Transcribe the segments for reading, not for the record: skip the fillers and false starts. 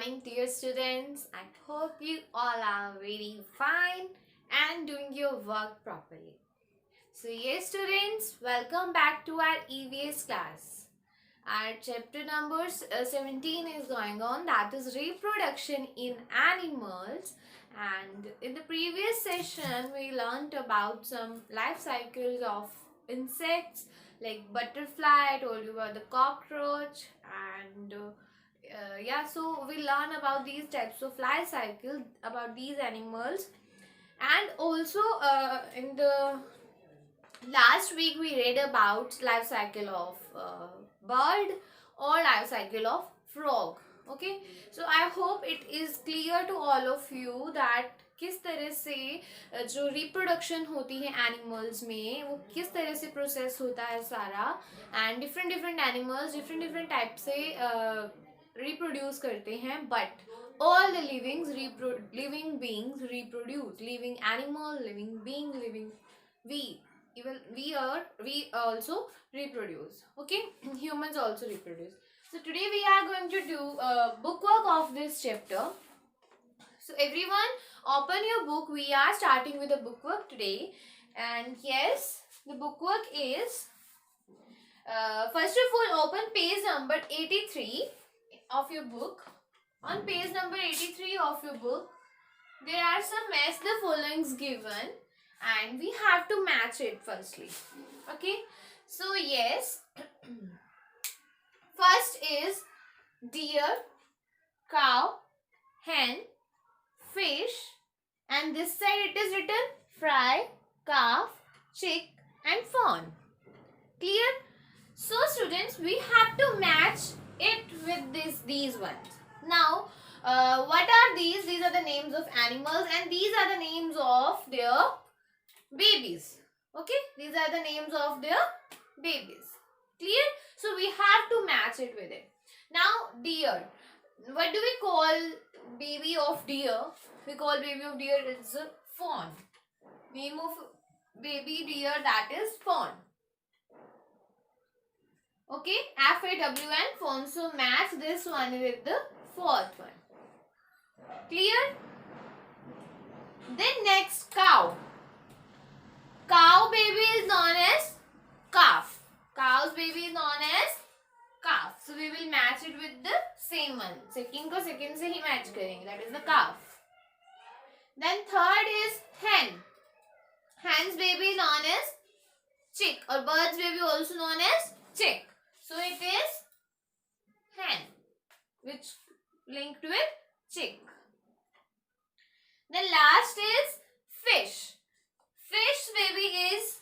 morning, dear students. I hope you all are very fine and doing your work properly. So, yes, students, welcome back to our EVS class. Our chapter number 17 is going on, that is reproduction in animals. And in the previous session, we learned about some life cycles of insects like butterfly. I told you about the cockroach and so we learn about these types of life cycle about these animals. And also in the last week we read about life cycle of bird or life cycle of frog. Okay, so I hope it is clear to all of you that किस तरह से जो reproduction होती है animals में वो किस तरह से प्रोसेस होता है सारा, and different different animals different type से रिप्रोड्यूस करते हैं, but all the living beings reproduce, living animal, living being, living we even we also reproduce. Okay, humans also reproduce. So today we are going to do bookwork of this chapter. So everyone open your book. We are starting with the bookwork today, and yes, the bookwork is first of all open page number 83 of your book. On page number 83 of your book, there are some match the followings given and we have to match it firstly. Okay, so yes, first is deer, cow, hen, fish, and this side it is written fry, calf, chick and fawn. Clear? So students, we have to match it with these ones. Now, what are these? These are the names of animals and these are the names of their babies. Okay, these are the names of their babies. Clear? So we have to match it with it. Now, deer. What do we call baby of deer? We call baby of deer is fawn. Name of baby deer, that is fawn. Okay, F-A-W-N, fawn. So match this one with the fourth one. Clear? Then next, cow. Cow baby is known as calf. Cow's baby is known as calf. So we will match it with the same one. Second को second से ही match करेंगे. That is the calf. Then third is hen. Hen's baby is known as chick, or bird's baby also known as chick. So it is hen, which linked with chick. Then last is fish. Fish baby is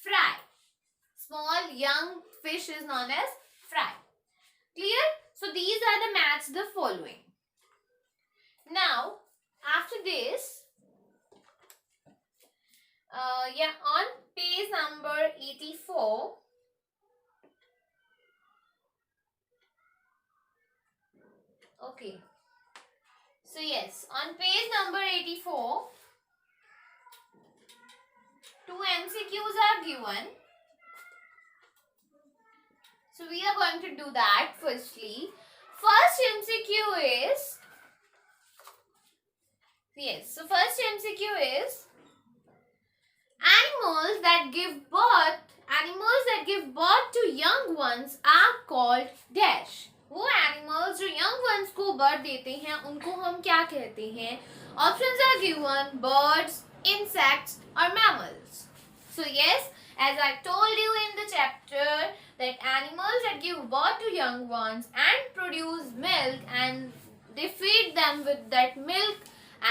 fry. Small young fish is known as fry. Clear? So these are the match the following. Now after this, on page number 84, okay, so yes, on page number 84, two MCQs are given. So we are going to do that firstly. First MCQ is, yes, so first MCQ is animals that give birth to young ones are called dash. वो animals जो young ones को birth देते हैं उनको हम क्या कहते हैं? Options are given: birds, insects or mammals. So yes, as I told you in the chapter, that animals that give birth to young ones and produce milk and they feed them with that milk,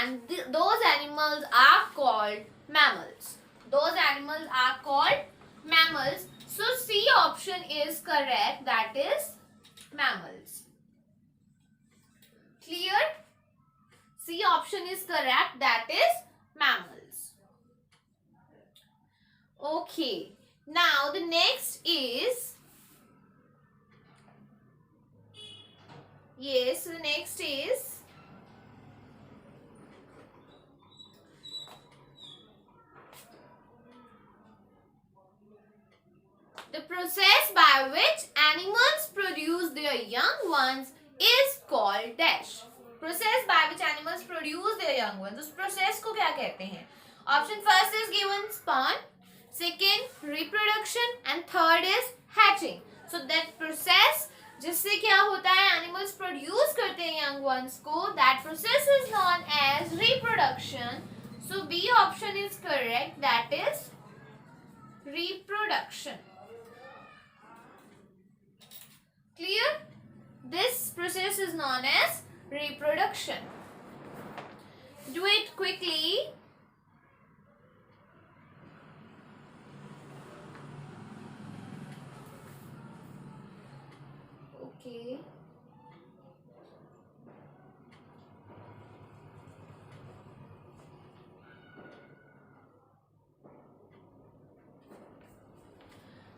and those animals are called mammals. Those animals are called mammals. So C option is correct, that is mammals. Clear? C option is correct, that is mammals. Okay. Now the next is, yes, the next is the process by which animals produce their young ones is called dash. Process by which animals produce their young ones. उस process को क्या कहते हैं? Option first is given spawn, second reproduction and third is hatching. So that process जिससे क्या होता है, animals produce करते हैं young ones को, that process is known as reproduction. So B option is correct, that is reproduction. Clear? This process is known as reproduction. Do it quickly. Okay.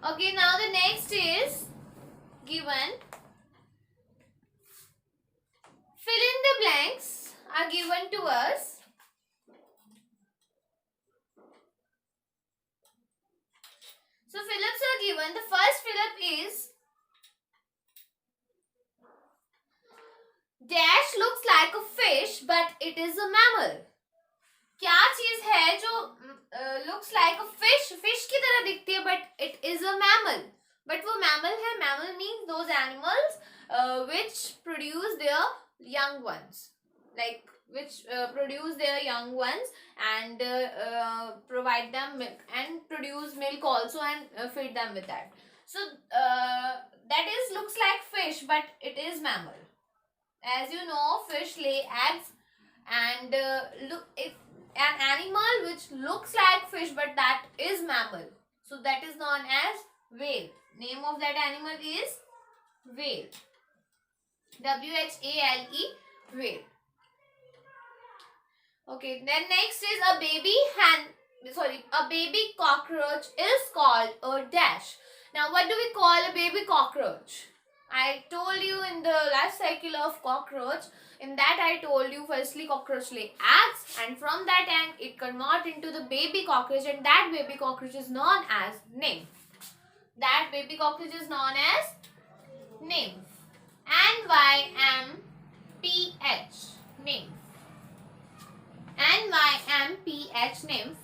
Okay, now the next is given. Fill in the blanks are given to us. So Phillips are given. The first Phillip is dash looks like a fish but it is a mammal. क्या चीज है जो looks like a fish की तरह दिखती है but it is a mammal. But वो mammal है. Mammal means those animals which produce their young ones, like which produce their young ones and provide them milk and produce milk also and feed them with that. So that is looks like fish but it is mammal. As you know, fish lay eggs and look if an animal which looks like fish but that is mammal, so that is known as whale. Name of that animal is whale. WHALE, whale. Okay, then next is a baby cockroach is called a dash. Now what do we call a baby cockroach? I told you in the last cycle of cockroach, in that I told you firstly cockroach lay eggs and from that egg it convert into the baby cockroach and that baby cockroach is known as nymph. That baby cockroach is known as nymph. NYMPH, nymph. NYMPH, nymph.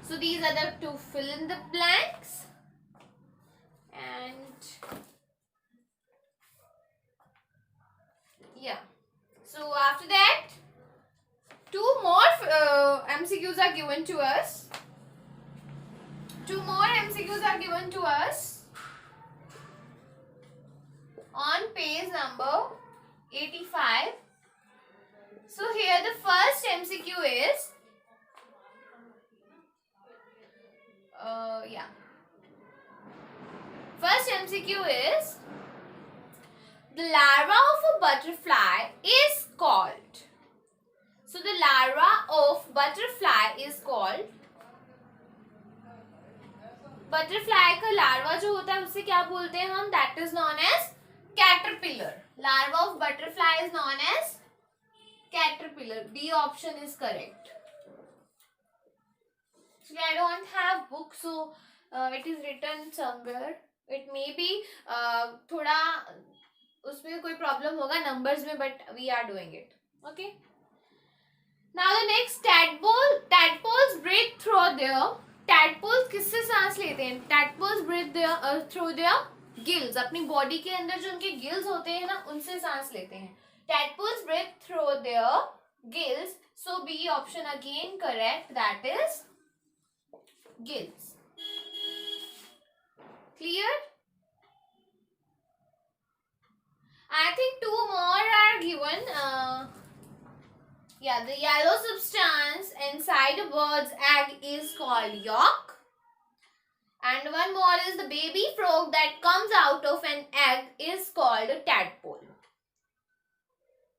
So these are the two fill in the blanks. And yeah, so after that two more MCQs are given to us. Two more MCQs are given to us on page number 85. So here the first MCQ is first MCQ is the larva of a butterfly is called. So the larva of butterfly is called. Butterfly का larva जो होता है उसे क्या बोलते हैं हम? That is known as caterpillar. Larva of butterfly is known as caterpillar. B option is correct. So I don't have book, so it is written somewhere. It may be थोड़ा उसमें कोई problem होगा numbers में, but we are doing it. Okay. Now the next tadpoles breathe through their. Tadpoles किससे सांस लेते हैं? Tadpoles breathe through their gills. अपनी body के अंदर जो उनके gills होते हैं ना, उनसे सांस लेते हैं. Tadpoles breathe through their gills. So B option again correct. That is gills. Clear? I think two more are given. The yellow substance inside a bird's egg is called yolk. And one more is the baby frog that comes out of an egg is called a tadpole.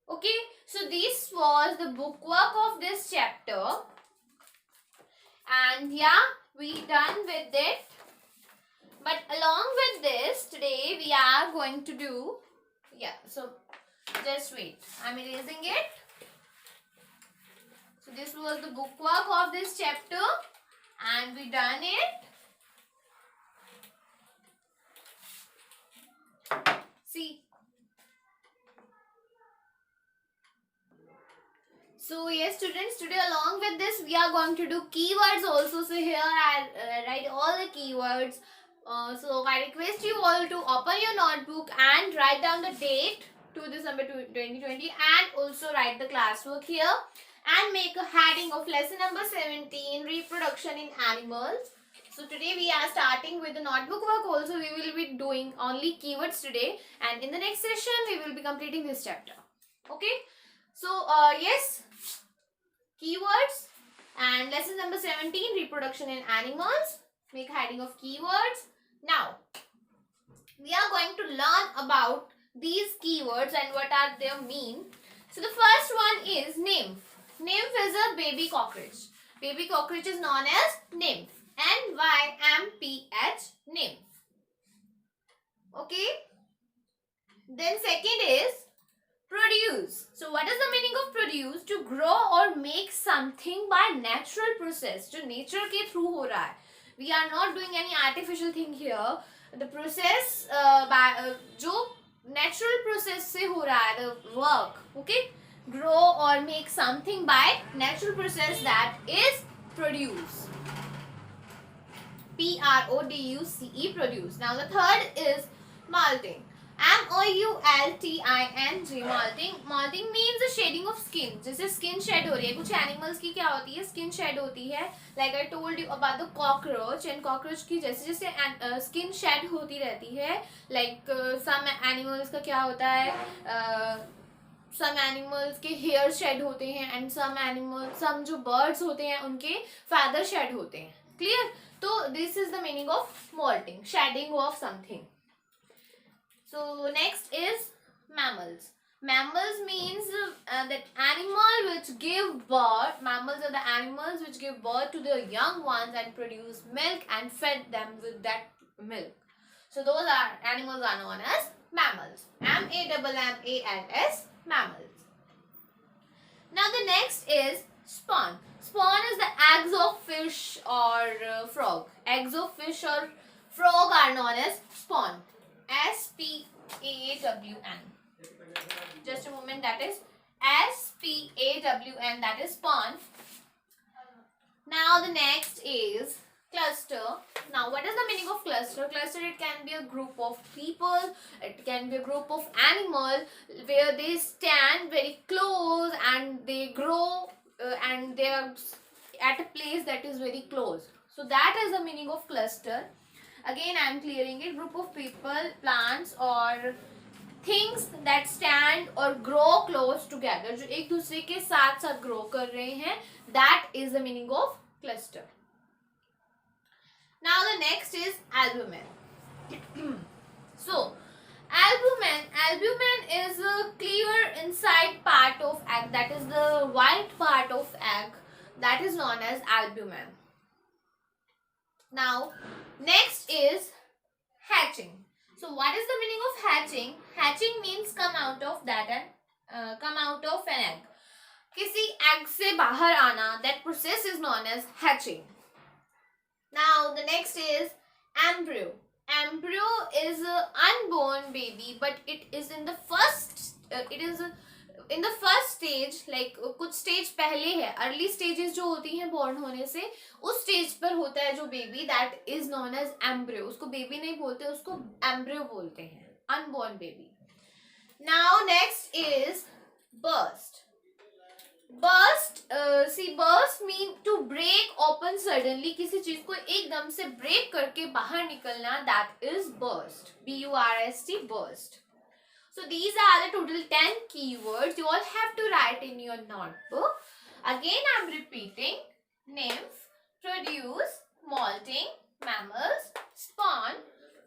Okay, so this was the bookwork of this chapter. And yeah, we done with it. But along with this, today we are going to do, so just wait. I'm erasing it. So this was the bookwork of this chapter and we done it. See, So yes students, today along with this we are going to do keywords also. So here I write all the keywords. So I request you all to open your notebook and write down the date to December 2020 and also write the classwork here and make a heading of lesson number 17, reproduction in animals. So today we are starting with the notebook work also. We will be doing only keywords today and in the next session we will be completing this chapter. Okay. So yes, keywords and lesson number 17, reproduction in animals. Make heading of keywords. Now we are going to learn about these keywords and what are their mean. So the first one is nymph. Nymph is a baby cockroach. Baby cockroach is known as nymph. N-Y-M-P-H, nymph. Okay. Then second is produce. So what is the meaning of produce? To grow or make something by natural process. जो nature के through हो रहा है. We are not doing any artificial thing here. The process जो natural process से हो रहा है, the work. Okay. Grow or make something by natural process, that is produce. P-R-O-D-U-C-E, produce. Now the third is molting. M-O-U-L-T-I-N-G, molting. Molting means the shedding of skin. जैसे skin shed हो रही है. कुछ animals की क्या होती है? Skin shed होती है. Like I told you about the cockroach, and cockroach की जैसे जैसे skin shed होती रहती है. Like some animals का क्या होता है? Some animals के hair shed होते हैं and some जो birds होते हैं उनके feather shed होते हैं. Clear? So this is the meaning of molting, shedding of something. So next is mammals. Mammals means that animal which give birth. Mammals are the animals which give birth to the young ones and produce milk and fed them with that milk. So those are animals are known as mammals. M-A-M-M-A-L-S, mammals. Now the next is spawn. Spawn is the eggs of fish or frog. Eggs of fish or frog are known as spawn. S-P-A-W-N. Just a moment, that is S-P-A-W-N, that is spawn. Now the next is cluster. Now what is the meaning of cluster? Cluster, it can be a group of people, it can be a group of animals where they stand very close and they grow and they are at a place that is very close. So that is the meaning of cluster. Again I am clearing it. Group of people, plants or things that stand or grow close together, जो एक दूसरे के साथ साथ grow कर रहे हैं, that is the meaning of cluster. Now the next is albumen. So albumen is a clear inside part of egg, that is the white part of egg, that is known as albumen. Now next is hatching. So what is the meaning of hatching? Hatching means come out of that and come out of an egg. किसी egg से बाहर आना, that process is known as hatching. Now the next is embryo. Embryo is an unborn baby, but it is in the first stage, like कुछ stage पहले है. Early stages जो होती हैं born होने से, उस stage पर होता है जो baby, that is known as embryo. उसको baby नहीं बोलते, उसको embryo बोलते हैं. Unborn baby. Now next is burst. Burst, burst mean to break open suddenly. किसी चीज को एकदम से break करके बाहर निकलना, that is burst. B-U-R-S-T, burst. So these are the total 10 keywords you all have to write in your notebook. Again I am repeating: nymph, produce, molting, mammals, spawn,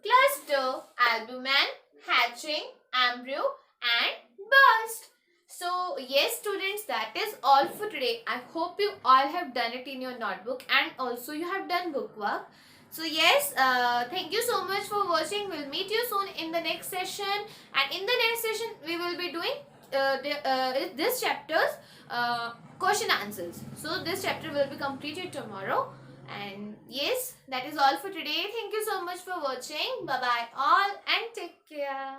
cluster, albumen, hatching, embryo and burst. So yes students, that is all for today. I hope you all have done it in your notebook and also you have done book work. So yes, thank you so much for watching. We'll meet you soon in the next session, and in the next session we will be doing this chapter's question answers. So this chapter will be completed tomorrow. And yes, that is all for today. Thank you so much for watching. Bye bye all and take care.